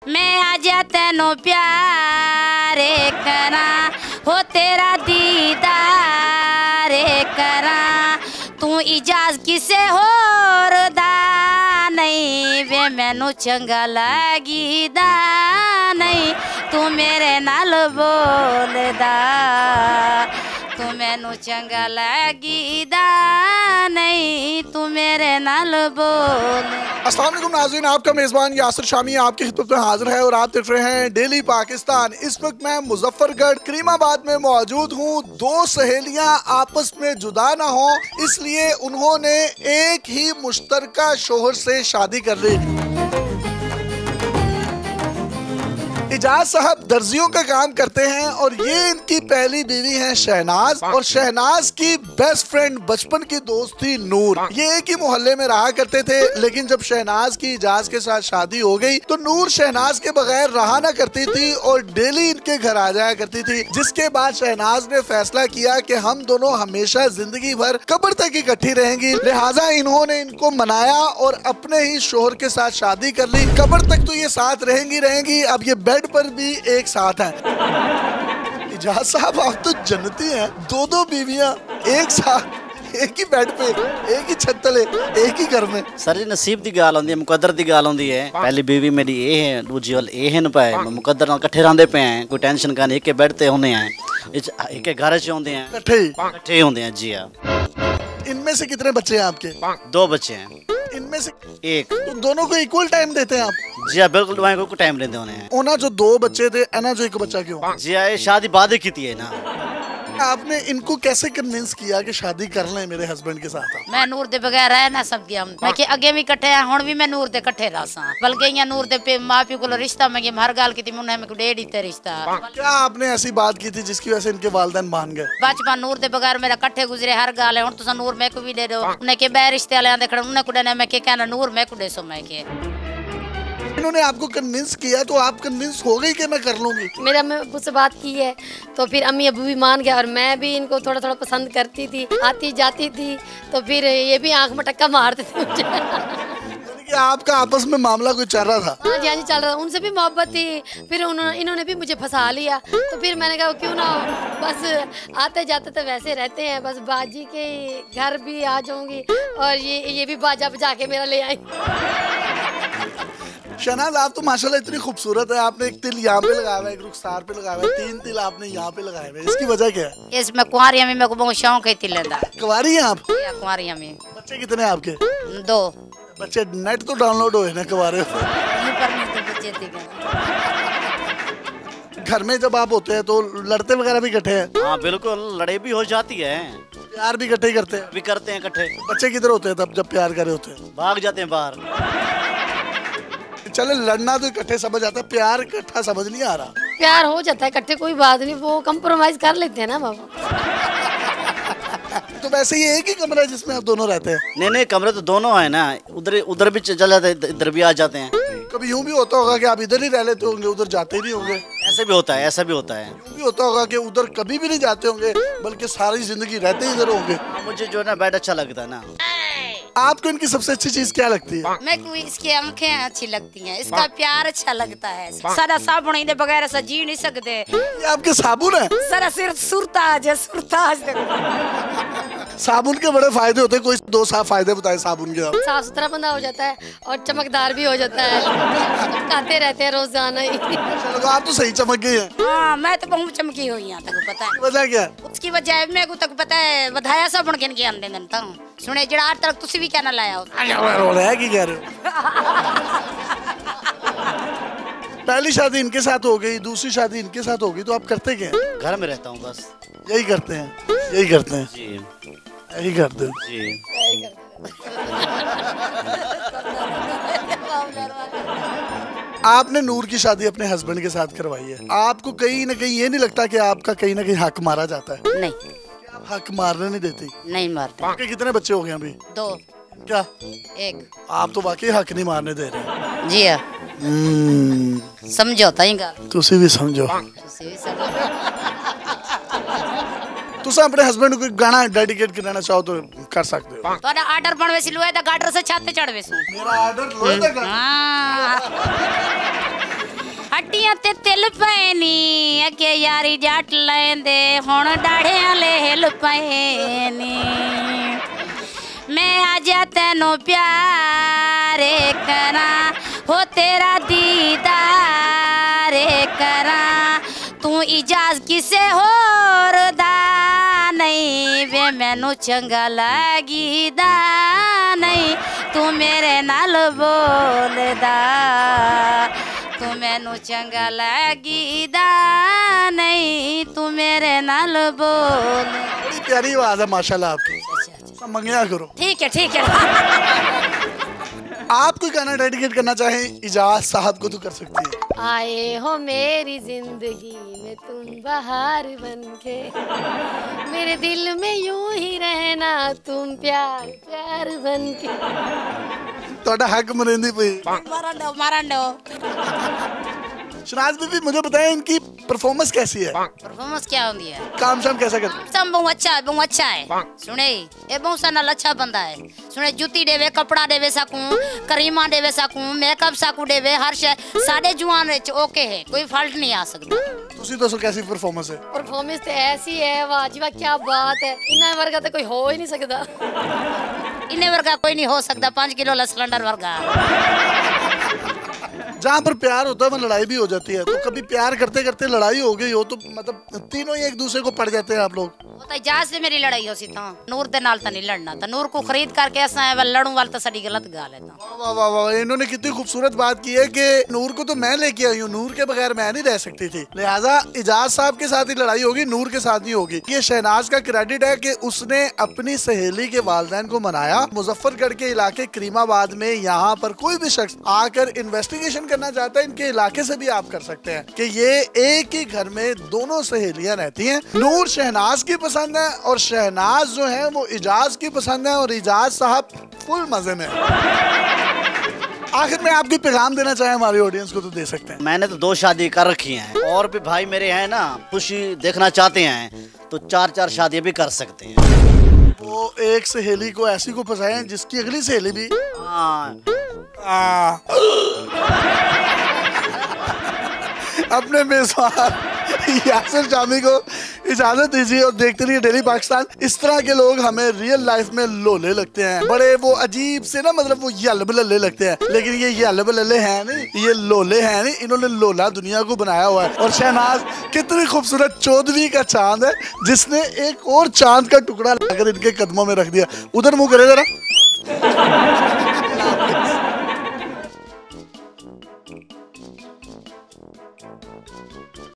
मैं आजा तेनों प्यारे करा हो तेरा दीदार करा तू इजाज किसे होर दा नहीं वे मैनू चंगा लगीदा नहीं तू मेरे नाल बोलदा तू मैनू चंगा लगीदा नहीं तू मेरे नाल बोल। अस्सलाम वालेकुम नाज़रीन, आपका मेज़बान यासिर शामी आपकी खिदमत में हाजिर है और आप देख रहे हैं डेली पाकिस्तान। इस वक्त मैं मुजफ्फरगढ़ करीमाबाद में मौजूद हूँ। दो सहेलियाँ आपस में जुदा ना हो इसलिए उन्होंने एक ही मुश्तरका शोहर से शादी कर ली। इजाज साहब दर्जियों का काम करते हैं और ये इनकी पहली बीवी है शहनाज और शहनाज की बेस्ट फ्रेंड बचपन की दोस्त थी नूर। ये एक ही मोहल्ले में रहा करते थे लेकिन जब शहनाज की इजाज के साथ शादी हो गई तो नूर शहनाज के बगैर रहा ना करती थी और डेली इनके घर आ जाया करती थी। जिसके बाद शहनाज ने फैसला किया कि हम दोनों हमेशा जिंदगी भर कब्र तक इकट्ठी रहेंगी, लिहाजा इन्होंने इनको मनाया और अपने ही शोहर के साथ शादी कर ली। कब्र तक तो ये साथ रहेंगी। अब ये बेड पर भी एक साथ हैं। इजाज साहब आप तो जन्नती हैं, दो बीवियां एक साथ एक ही बेड पे एक ही छत तले एक ही घर में। सर जी नसीब की गाल आती है, मुकद्दर की गाल आती है। पहली बीवी मेरी ये है, दूजी वाल ये है पाए मुकद्दर नाल इकट्ठे रहंदे पे हैं, कोई टेंशन का नहीं। एक बेड ते होने हैं, एक घर च होंदे हैं, इकट्ठे होंदे हैं जी। हाँ। इनमें से कितने बच्चे हैं आपके? 2 बच्चे हैं। इनमें से एक। तो दोनों को इक्वल टाइम देते हैं आप? जी हाँ बिल्कुल, को टाइम देते हैं। ओना जो 2 बच्चे थे एना जो एक बच्चा क्यों? जी हाँ, शादी बाद ही की है ना। आपने इनको कैसे कन्विंस किया कि शादी कर लें मेरे हस्बैंड के साथ? मैं नूर दे बगैर रह ना सकदी हम। मैं कि अगे भी इकट्ठे हैं, हुण भी मैं नूर दे इकट्ठे रहसा। बल्कि इयां नूर दे पे मां प्यो को रिश्ता मैं हर गाल की मुन्ने में डेढ़ ही रिश्ता। क्या आपने ऐसी बात की थी जिसकी वजह से इनके वालिदैन मान गए? बचपन नूर दे बगैर मेरा इकट्ठे गुजरे हर गाल है। हुण तुसा नूर मैं को भी दे दो, उन्हें के बे रिश्ते वाले आंदे खड़े उन्हें को देना, मैं के कहना नूर मैं को दे सो। मैं के इन्होंने आपको कन्विंस किया तो आप कन्विंस हो गई कि मैं कर लूंगी? मेरा मैं अब्बू से बात की है तो फिर अम्मी अब्बू भी मान गया और मैं भी इनको थोड़ा थोड़ा पसंद करती थी, आती जाती थी तो फिर ये भी आंख में टक्का मारते थे मुझे। कि आपका आपस में मामला कोई चल रहा था? हाँ जी चल रहा था, उनसे भी मोहब्बत थी। फिर इन्होंने भी मुझे फंसा लिया तो फिर मैंने कहा क्यों ना बस आते जाते तो वैसे रहते हैं, बस बाजी के घर भी आ जाऊंगी और ये भी बाजा बजा के मेरा ले आई। शहनाज आप तो माशाल्लाह इतनी खूबसूरत है। आपने एक तिल यहाँ पे लगाया हुआ है, एक रुखसार पे लगाया हुआ है, 3 तिल आपने यहाँ पे लगाए हुए हैं। इसकी वजह क्या है? इसमें कुंवारियां में मेरे को बहुत शौक है तिल दा। कुंवारी हैं आप? कुंवारियां में। बच्चे कितने हैं आपके? 2 बच्चे। नेट तो डाउनलोड हुए ना कुंवारे? घर में जब आप होते हैं तो लड़ते वगैरह भी इकट्ठे हैं? हाँ बिल्कुल, लड़ाई भी हो जाती है। प्यार भी इकट्ठे ही करते हैं? भी करते हैं इकट्ठे। बच्चे किधर होते हैं तब जब प्यार करे होते हैं? भाग जाते हैं बाहर। चले लड़ना तो इकट्ठे समझ आता है, प्यार इकट्ठा समझ नहीं आ रहा। प्यार हो जाता है इकट्ठे, कोई बात नहीं, वो कंप्रोमाइज कर लेते हैं ना बाबा। तो वैसे ये एक ही कमरा है जिसमें आप दोनों रहते हैं? नहीं कमरे तो दोनों है ना, उधर भी चल जाते हैं, इधर भी आ जाते हैं। कभी यूं भी होता होगा कि आप इधर ही रह लेते होंगे, उधर जाते ही नहीं होंगे? ऐसा भी होता है, ऐसा भी होता है। यूं भी होता होगा कि उधर कभी भी नहीं जाते होंगे बल्कि सारी जिंदगी रहते ही इधर होंगे। मुझे जो है ना बेड अच्छा लगता है ना। आपको इनकी सबसे अच्छी चीज क्या लगती है? मैं को इसकी आंखें अच्छी लगती हैं, इसका प्यार अच्छा लगता है। सारा साबुन इनके बगैर ऐसा जी नहीं सकते। ये आपके साबुन है? सारा सिर्फ सुरताज है, सुरताज। साबुन के बड़े फायदे होते हैं, कोई 2 फायदे बताए साबुन के आप। साफ सुथरा बंदा हो जाता है और चमकदार भी हो जाता है, चमकाते रहते हैं रोजाना ही। चलो आप तो सही चमक गई हैं। हाँ मैं तो बहुत चमकी हुई यहाँ तक पता है। वजह क्या? उसकी वजह मेरे को तक पता है, बधाया साबुन किन के आंदे दिन तो सुने जड़ा आज तक तुसी भी क्या ना लाया हो। की कह रहे हो? पहली शादी इनके साथ हो गई, दूसरी शादी इनके साथ हो गई, तो आप करते क्या? घर में रहता हूँ बस। यही करते हैं, यही करते हैं जी, यही करते हैं जी। आपने नूर की शादी अपने हस्बैंड के साथ करवाई है, आपको कहीं ना कहीं ये नहीं लगता कि आपका कहीं ना कहीं हक मारा जाता है? नहीं, आप हक मारने नहीं देती? नहीं मारते। आपके कितने बच्चे हो गए अभी? 2। क्या? 1। आप तो वाकई हक नहीं मारने दे रहे। जी हाँ, समझौता ही गल। तुसी भी समझो। तुसी भी समझो। तुम अपने हस्बैंड को गाना डेडिकेट करना चाहो तो कर सकते हो। तोड़ा ऑर्डर बनवे सी लोए दा गाडर से छाते चढ़वे सु। मेरा ऑर्डर लोए दा हां हड्डियां ते तिल पए नी अगे यारी जट लेंदे हुण डाढ़ियां ले हिल पए नी मैं आजा तेनों प्यार करा हो तेरा दीदार करा तू इजाज किसे होर दा नहीं वे मैनू चंगा लगीदा नहीं तू मेरे नाल बोलदा तू मैनू चंगा लगीदा नहीं तू मेरे नाल बोल। बड़ी प्यारी आवाज है माशाल्लाह आपकी। सब मंगया करो। ठीक है आप कोई गाना डेडिकेट करना चाहे इजाज साहब को तो कर सकती है। आए हो मेरी जिंदगी में तुम बहार बन के मेरे दिल में यूं ही रहना तुम प्यार प्यार बन के थोड़ा हक मरेंदी पे मारन दो शनाज बीबी मुझे बताएं इनकी परफॉर्मेंस कैसी है? परफॉर्मेंस क्या होती है? काम शाम कैसा करते? सब बहुत अच्छा है सुने ये बहुत सा नाल अच्छा बंदा है सुने जुती देवे कपड़ा देवे सकूं करीमा देवे सकूं मेकअप सकूं देवे हर शय साडे जुआन विच ओके है कोई फॉल्ट नहीं आ सकता। तुसी दसो कैसी परफॉर्मेंस है? परफॉर्मेंस तो ऐसी है वाह जी वाह क्या बात है इन्ना वर्गा तो कोई हो ही नहीं सकता इन्ने वर्गा कोई नहीं हो सकता 5 किलो ला सिलेंडर वर्गा। जहाँ पर प्यार होता है वहाँ लड़ाई भी हो जाती है तो कभी प्यार करते करते लड़ाई हो गई हो तो मतलब तीनों ही एक दूसरे को पड़ जाते हैं आप लोग। वो तो इजाज से मेरी लड़ाई हो सी था नूर दे नाल तो नहीं लड़ना था नूर को खरीद करके ऐसा है लड़ूं वाल तो सड़ी गलत गाल है। वाह वाह वाह इन्होंने कितनी खूबसूरत बात की है कि नूर को तो मैं लेके आई हूँ नूर के बगैर मैं नहीं रह सकती थी लिहाजा इजाज साहब के साथ ही लड़ाई होगी नूर के साथ ही होगी। ये शहनाज का क्रेडिट है कि उसने अपनी सहेली के वालिदैन को मनाया मुजफ्फरगढ़ के इलाके करीमाबाद में यहाँ पर कोई भी शख्स आकर इन्वेस्टिगेशन करना चाहता है इनके इलाके से भी आप कर सकते हैं कि ये एक ही घर में दोनों सहेलियां रहती हैं। नूर शहनाज की पसंद है और शहनाज जो है वो इजाज की पसंद है और इजाज साहब फुल मजे में। आखिर में आप भी पैगाम देना चाहें हमारी ऑडियंस को तो दे सकते हैं। मैंने तो 2 शादी कर रखी हैं और भी भाई मेरे हैं ना खुशी देखना चाहते हैं तो 4-4 शादियां भी कर सकते हैं। वो एक सहेली को ऐसी को फंसाए जिसकी अगली सहेली भी अपने मेजबान यासिर जामी को इजाजत दीजिए और देखते रहिए डेली पाकिस्तान। इस तरह के लोग हमें रियल लाइफ में लोले लगते हैं बड़े वो अजीब से ना मतलब वो यल्लबलल्ले लगते हैं लेकिन ये यल्लबलल्ले हैं नहीं ये लोले हैं नहीं इन्होंने लोला दुनिया को बनाया हुआ है। और शहनाज कितनी खूबसूरत 14वीं का चांद है जिसने एक और चांद का टुकड़ा लाकर इनके कदमों में रख दिया। उधर मुंह करे जरा।